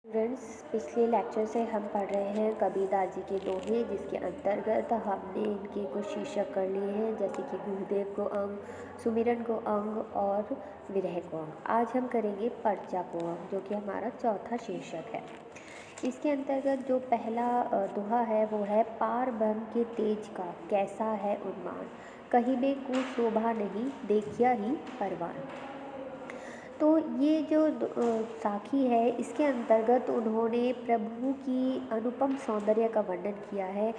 Friends, पिछले lecture से हम पढ़ रहे हैं कबीरदास जी के दोहे, जिसके अंतर्गत हमने इनके कुछ शीर्षक कर लिए हैं, जैसे कि गुरुदेव को अंग, सुमिरन को अंग और विरह को अंग। आज हम करेंगे पर्चा को अंग, जो कि हमारा चौथा शीर्षक है। इसके अंतर्गत जो पहला दोहा है वो है, पार ब्रह्म के तेज का कैसा है उन्मान, कहीं में कुछ शोभा नहीं देखिया ही परवान। तो ये जो साखी है, इसके अंतर्गत उन्होंने प्रभु की अनुपम सौंदर्य का वर्णन किया है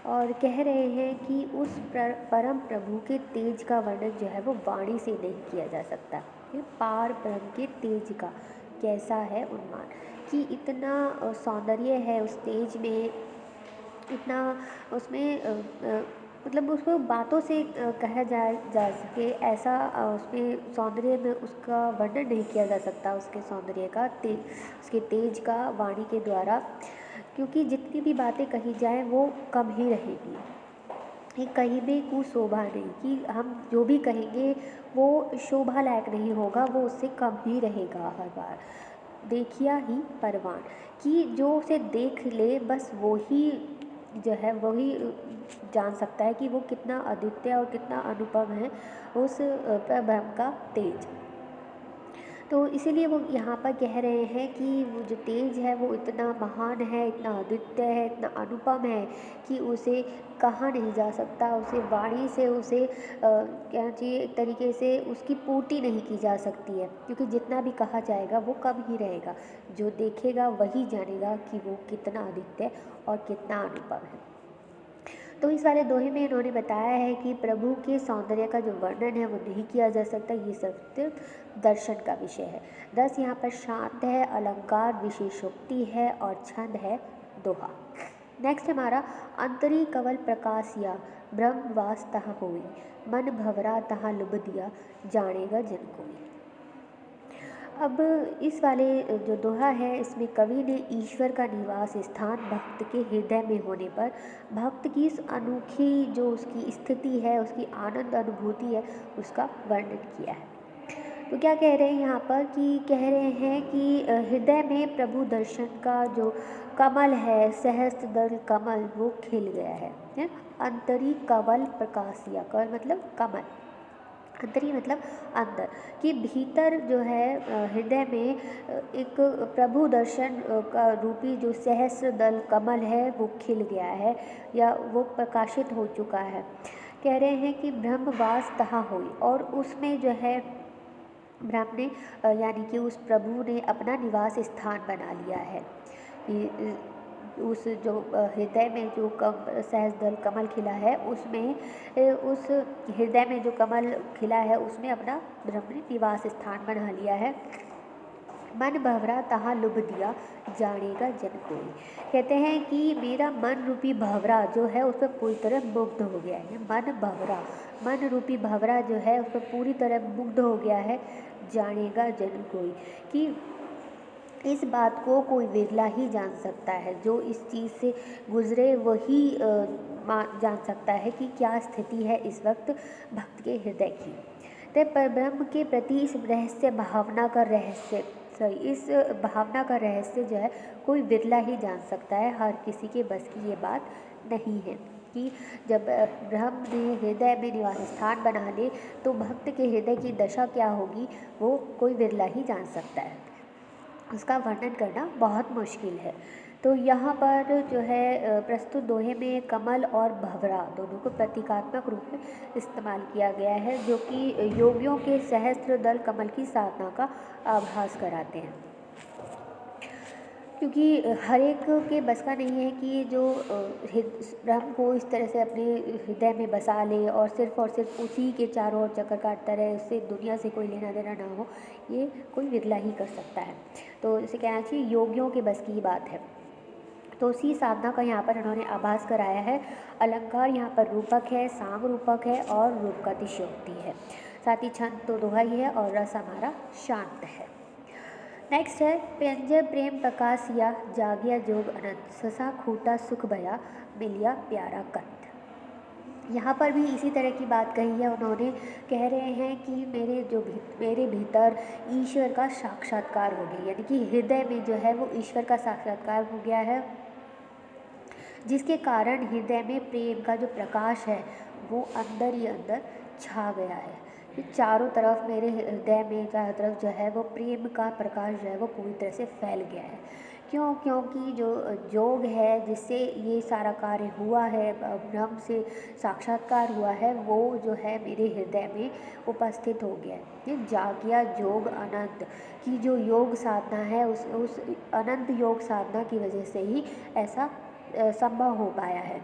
और कह रहे हैं कि उस परम प्रभु के तेज का वर्णन जो है वो वाणी से नहीं किया जा सकता। ये पार ब्रह्म के तेज का कैसा है उन्मान, कि इतना सौंदर्य है उस तेज में, इतना उसमें मतलब उसको बातों से कहा जा सके ऐसा उसमें सौंदर्य में उसका वर्णन नहीं किया जा सकता, उसके सौंदर्य का उसके तेज का वाणी के द्वारा, क्योंकि जितनी भी बातें कही जाएं वो कम ही रहेगी। ये कहीं भी कुछ शोभा नहीं, कि हम जो भी कहेंगे वो शोभा लायक नहीं होगा, वो उससे कम ही रहेगा हर बार। देखिया ही परवान, कि जो उसे देख ले बस वो ही जो है वही जान सकता है कि वो कितना अद्वितीय और कितना अनुपम है उस ब्रह्म का तेज। तो इसीलिए वो यहाँ पर कह रहे हैं कि वो जो तेज है वो इतना महान है, इतना अद्वितीय है, इतना अनुपम है कि उसे कहा नहीं जा सकता, उसे वाणी से उसे कहना चाहिए एक तरीके से उसकी पूर्ति नहीं की जा सकती है, क्योंकि जितना भी कहा जाएगा वो कम ही रहेगा। जो देखेगा वही जानेगा कि वो कितना अद्वितीय और कितना अनुपम है। तो इस वाले दोहे में इन्होंने बताया है कि प्रभु के सौंदर्य का जो वर्णन है वो नहीं किया जा सकता, ये सिर्फ दर्शन का विषय है। 10 यहाँ पर शांत है, अलंकार विशेषोक्ति है और छंद है दोहा। नेक्स्ट हमारा, अंतरी कवल प्रकाशिया ब्रह्म वास तहाँ होई, मन भवरा तहाँ लुभ दिया जानेगा जन कोई। अब इस वाले जो दोहा है, इसमें कवि ने ईश्वर का निवास स्थान भक्त के हृदय में होने पर भक्त की इस अनोखी जो उसकी स्थिति है, उसकी आनंद अनुभूति है, उसका वर्णन किया है। तो क्या कह रहे हैं यहाँ पर, कि कह रहे हैं कि हृदय में प्रभु दर्शन का जो कमल है, सहस्त्र दल कमल, वो खिल गया है। अंतरी कवल प्रकाशिया, कवल मतलब कमल, अंतरी मतलब अंदर, कि भीतर जो है हृदय में एक प्रभु दर्शन का रूपी जो सहस्र दल कमल है वो खिल गया है, या वो प्रकाशित हो चुका है। कह रहे हैं कि ब्रह्मवास तहाँ हुई, और उसमें जो है ब्रह्म ने यानी कि उस प्रभु ने अपना निवास स्थान बना लिया है। उस जो हृदय में जो सहस्र कमल खिला है, उसमें उस हृदय में जो कमल खिला है उसमें अपना ब्रह्म ने निवास स्थान बना लिया है। मन भंवरा तहाँ लुभ दिया जानेगा जन कोई। कहते हैं कि मेरा मन रूपी भंवरा जो है उस पर पूरी तरह मुग्ध हो गया है। मन भंवरा, मन रूपी भंवरा जो है उस पर पूरी तरह मुग्ध हो गया है, जानेगा जन कोई, कि इस बात को कोई विरला ही जान सकता है, जो इस चीज़ से गुजरे वही जान सकता है कि क्या स्थिति है इस वक्त भक्त के हृदय की। तो परब्रह्म के प्रति इस रहस्य भावना का रहस्य इस भावना का रहस्य जो है कोई विरला ही जान सकता है, हर किसी के बस की ये बात नहीं है। कि जब ब्रह्म ने हृदय में निवास स्थान बना ले तो भक्त के हृदय की दशा क्या होगी वो कोई विरला ही जान सकता है, उसका वर्णन करना बहुत मुश्किल है। तो यहाँ पर जो है प्रस्तुत दोहे में कमल और भंवरा दोनों को प्रतीकात्मक रूप में इस्तेमाल किया गया है, जो कि योगियों के सहस्त्र दल कमल की साधना का आभास कराते हैं। क्योंकि हर एक के बस का नहीं है कि जो ब्रह्म को इस तरह से अपने हृदय में बसा ले और सिर्फ उसी के चारों ओर चक्कर काटता रहे, उससे दुनिया से कोई लेना देना ना हो, ये कोई विरला ही कर सकता है। तो इसे कहना चाहिए योगियों के बस की बात है। तो उसी साधना का यहाँ पर इन्होंने आभास कराया है। अलंकार यहाँ पर रूपक है, साम रूपक है और रूप का अतिशयोक्ति है। साथ ही छंद तो दोहा ही है और रस हमारा शांत है। नेक्स्ट है, व्यंजय प्रेम प्रकाशिया जागिया जोग अनंत, ससा खूटा सुख भया मिलिया प्यारा कंत। यहाँ पर भी इसी तरह की बात कही है उन्होंने। कह रहे हैं कि मेरे भीतर ईश्वर का साक्षात्कार हो गया, यानी कि हृदय में जो है वो ईश्वर का साक्षात्कार हो गया है, जिसके कारण हृदय में प्रेम का जो प्रकाश है वो अंदर ही अंदर छा गया है। ये चारों तरफ मेरे हृदय में चारों तरफ जो है वो प्रेम का प्रकाश जो है वो पूरी तरह से फैल गया है। क्यों? क्योंकि जो योग है जिससे ये सारा कार्य हुआ है, ब्रह्म से साक्षात्कार हुआ है, वो जो है मेरे हृदय में उपस्थित हो गया है। ये जाग्या योग अनंत की जो योग साधना है उस अनंत योग साधना की वजह से ही ऐसा संभव हो पाया है।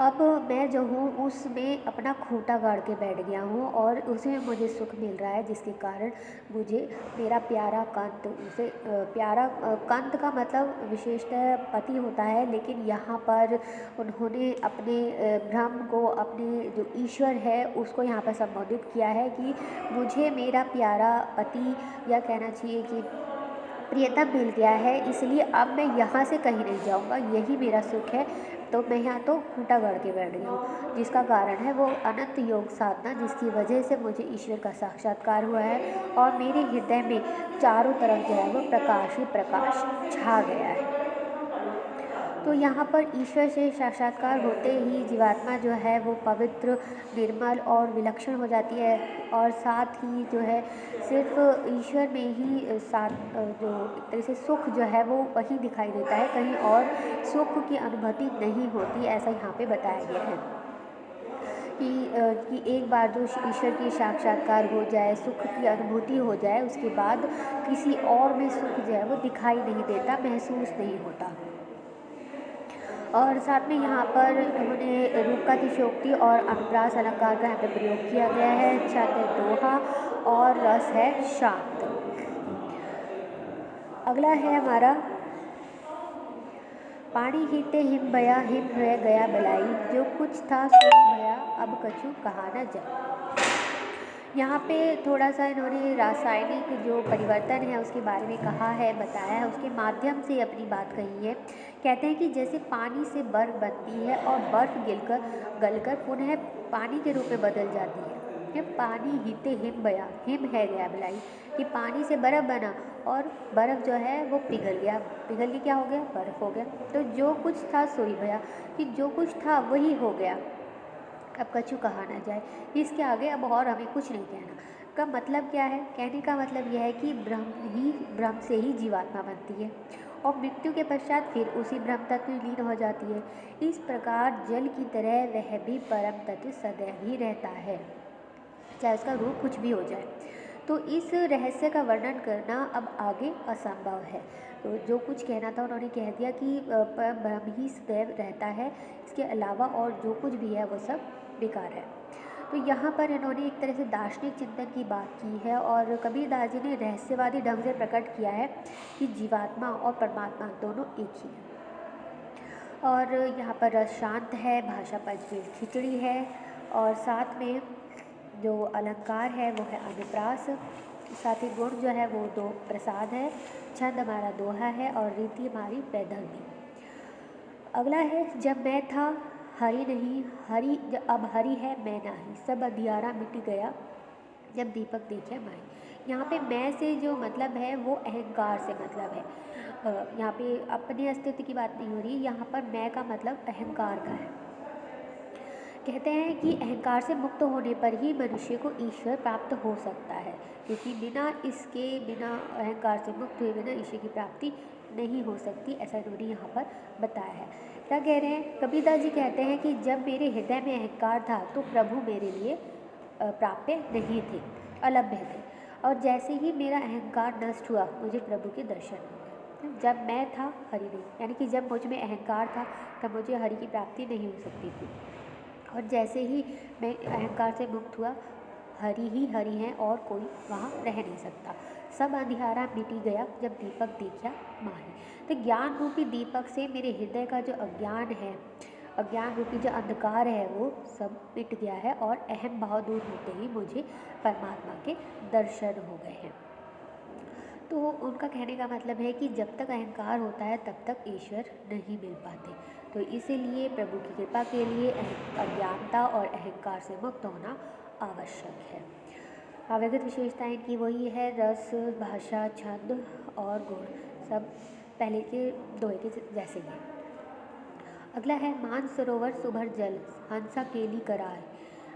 अब मैं जो हूँ उसमें अपना खूंटा गाड़ के बैठ गया हूँ और उसे मुझे सुख मिल रहा है, जिसके कारण मुझे मेरा प्यारा कंत उसे प्यारा कंत का मतलब विशेषतः पति होता है, लेकिन यहाँ पर उन्होंने अपने ब्रह्म को, अपने जो ईश्वर है उसको यहाँ पर संबोधित किया है कि मुझे मेरा प्यारा पति, या कहना चाहिए कि प्रियतम मिल गया है, इसलिए अब मैं यहाँ से कहीं नहीं जाऊँगा, यही मेरा सुख है। तो मैं यहाँ तो खूंटा गाड़ के बैठ गई हूँ, जिसका कारण है वो अनंत योग साधना, जिसकी वजह से मुझे ईश्वर का साक्षात्कार हुआ है और मेरे हृदय में चारों तरफ जो है वो प्रकाश ही प्रकाश छा गया है। तो यहाँ पर ईश्वर से साक्षात्कार होते ही जीवात्मा जो है वो पवित्र, निर्मल और विलक्षण हो जाती है, और साथ ही जो है सिर्फ ईश्वर में ही साथ जो एक तरह से सुख जो है वो वही दिखाई देता है, कहीं और सुख की अनुभूति नहीं होती, ऐसा यहाँ पे बताया गया है। कि एक बार जो ईश्वर की साक्षात्कार हो जाए, सुख की अनुभूति हो जाए, उसके बाद किसी और में सुख जो है वो दिखाई नहीं देता, महसूस नहीं होता। और साथ में यहाँ पर उन्होंने रूपकातिशयोक्ति और अनुप्रास अलंकार का यहाँ पे प्रयोग किया गया है। छंद है दोहा और रस है शांत। अगला है हमारा पानी हीते हिम भया, हिम रह गया बलाई, जो कुछ था सो भया, अब कछु कहा न जाए। यहाँ पे थोड़ा सा इन्होंने रासायनिक जो परिवर्तन है उसके बारे में कहा है, बताया है, उसके माध्यम से अपनी बात कही है। कहते हैं कि जैसे पानी से बर्फ़ बनती है और बर्फ़ गलकर पुनः पानी के रूप में बदल जाती है। ये पानी हीते हिम बया, हिम है गया बलाई, कि पानी से बर्फ़ बना और बर्फ़ जो है वो पिघल गया, पिघल के क्या हो गया? बर्फ़ हो गया। तो जो कुछ था सोई भया, कि जो कुछ था वही हो गया, अब कछु कहा ना जाए। इसके आगे अब और हमें कुछ नहीं कहना। का मतलब क्या है? कहने का मतलब यह है कि ब्रह्म से ही जीवात्मा बनती है और मृत्यु के पश्चात फिर उसी ब्रह्म तत्व में लीन हो जाती है। इस प्रकार जल की तरह वह भी परम तत्व सदैव ही रहता है, चाहे उसका रूप कुछ भी हो जाए। तो इस रहस्य का वर्णन करना अब आगे असंभव है। तो जो कुछ कहना था उन्होंने कह दिया कि ब्रह्म ही सदैव रहता है, इसके अलावा और जो कुछ भी है वो सब बेकार है। तो यहाँ पर इन्होंने एक तरह से दार्शनिक चिंतन की बात की है और कबीरदास जी ने रहस्यवादी ढंग से प्रकट किया है कि जीवात्मा और परमात्मा दोनों एक ही हैं। और यहाँ पर रस शांत है, भाषा पंचमेल खिचड़ी है, और साथ में जो अलंकार है वो है अनुप्रास, साथ ही गुण जो है वो दो प्रसाद है, छंद हमारा दोहा है और रीति हमारी पैदर्मी। अगला है जब मैं था हरि नहीं, अब हरि है मैं नहीं, सब अंधियारा मिट गया जब दीपक देखे माई। यहाँ पे मैं से जो मतलब है वो अहंकार से मतलब है। यहाँ पे अपने अस्तित्व की बात नहीं हो रही, यहाँ पर मैं का मतलब अहंकार का है। कहते हैं कि अहंकार से मुक्त होने पर ही मनुष्य को ईश्वर प्राप्त हो सकता है, क्योंकि बिना अहंकार से मुक्त हुए बिना ईश्वर की प्राप्ति नहीं हो सकती, ऐसा इन्होंने यहाँ पर बताया है। क्या कह रहे हैं? कबीरदास जी कहते हैं कि जब मेरे हृदय में अहंकार था तो प्रभु मेरे लिए प्राप्य नहीं थे, अलभ्य थे, और जैसे ही मेरा अहंकार नष्ट हुआ मुझे प्रभु के दर्शन हो गए। जब मैं था हरि नहीं, यानी कि जब मुझ में अहंकार था तब मुझे हरि की प्राप्ति नहीं हो सकती थी, और जैसे ही मैं अहंकार से मुक्त हुआ, हरि ही हरि हैं और कोई वहाँ रह नहीं सकता। सब अंधियारा मिटी गया जब दीपक दिखा माही। तो ज्ञान रूपी दीपक से मेरे हृदय का जो अज्ञान है, अज्ञान रूपी जो अंधकार है वो सब मिट गया है और अहम भाव दूर होते ही मुझे परमात्मा के दर्शन हो गए हैं। तो उनका कहने का मतलब है कि जब तक अहंकार होता है तब तक ईश्वर नहीं मिल पाते। तो इसीलिए प्रभु की कृपा के लिए अज्ञानता और अहंकार से मुक्त होना आवश्यक है। काव्यगत विशेषताएं इनकी वही है, रस, भाषा, छंद और गुण सब पहले के दोहे के जैसे ही है। अगला है मान सरोवर सुभर जल, हंसा केली करार,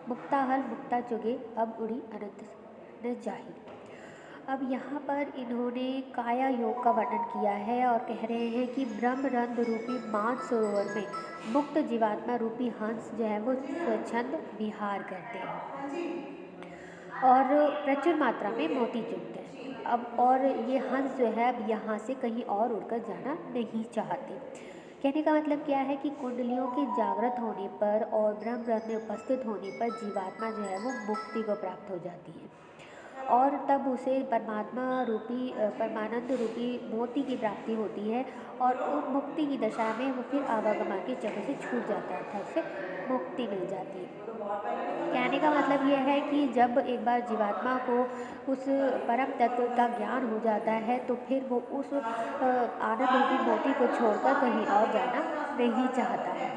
मुक्ता हल मुक्ता चुगे, अब उड़ी अनंत न जाही। अब यहाँ पर इन्होंने काया योग का वर्णन किया है और कह रहे हैं कि ब्रह्मरंध्र रूपी मान सरोवर में मुक्त जीवात्मा रूपी हंस जो है वो स्वच्छंद विहार करते हैं और प्रचुर मात्रा में मोती चुगते हैं। अब और ये हंस जो है अब यहाँ से कहीं और उड़कर जाना नहीं चाहते। कहने का मतलब क्या है कि कुंडलियों के जागृत होने पर और ब्रह्मरंध्र में उपस्थित होने पर जीवात्मा जो है वो मुक्ति को प्राप्त हो जाती है और तब उसे परमात्मा रूपी परमानंद रूपी मोती की प्राप्ति होती है और उन मुक्ति की दशा में वो फिर आवागमन के चक्र से छूट जाता है, अर्थात से मुक्ति मिल जाती है। कहने का मतलब यह है कि जब एक बार जीवात्मा को उस परम तत्व का ज्ञान हो जाता है तो फिर वो उस आनंद रूपी मोती को छोड़कर कहीं और जाना नहीं चाहता है।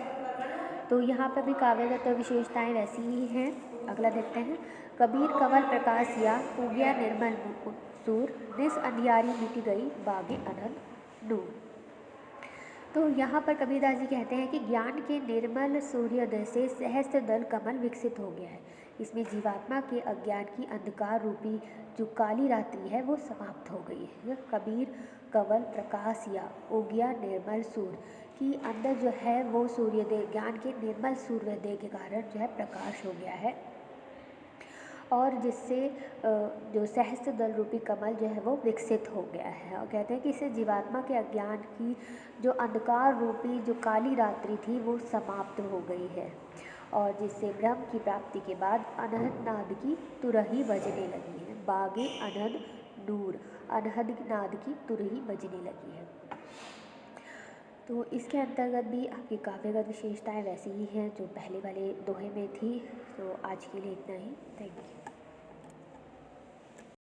तो यहाँ पर भी काव्यगत विशेषताएं वैसी ही हैं। अगला देखते हैं, कबीर कमल प्रकाश या उगया निर्मल सूर, निस अंधियारी मिट गई बागे अनंत नूर। तो यहाँ पर कबीरदास जी कहते हैं कि ज्ञान के निर्मल सूर्योदय से सहस्त्र दल कमल विकसित हो गया है। इसमें जीवात्मा के अज्ञान की अंधकार रूपी जो काली रात्रि है वो समाप्त हो गई है। यह कबीर कवल प्रकाश या उगया निर्मल सूर्य की अंदर जो है वो सूर्योदय, ज्ञान के निर्मल सूर्योदय के कारण जो है प्रकाश हो गया है और जिससे जो सहस्त्र दल रूपी कमल जो है वो विकसित हो गया है। और कहते हैं कि इससे जीवात्मा के अज्ञान की जो अंधकार रूपी जो काली रात्रि थी वो समाप्त हो गई है और जिससे ब्रह्म की प्राप्ति के बाद अनहद नाद की तुरही बजने लगी है। बागे अनहद नूर, अनहद नाद की तुरही बजने लगी है। तो इसके अंतर्गत भी आपकी काव्यगत विशेषताएं वैसी ही हैं जो पहले वाले दोहे में थी। तो आज के लिए इतना ही। Thank you.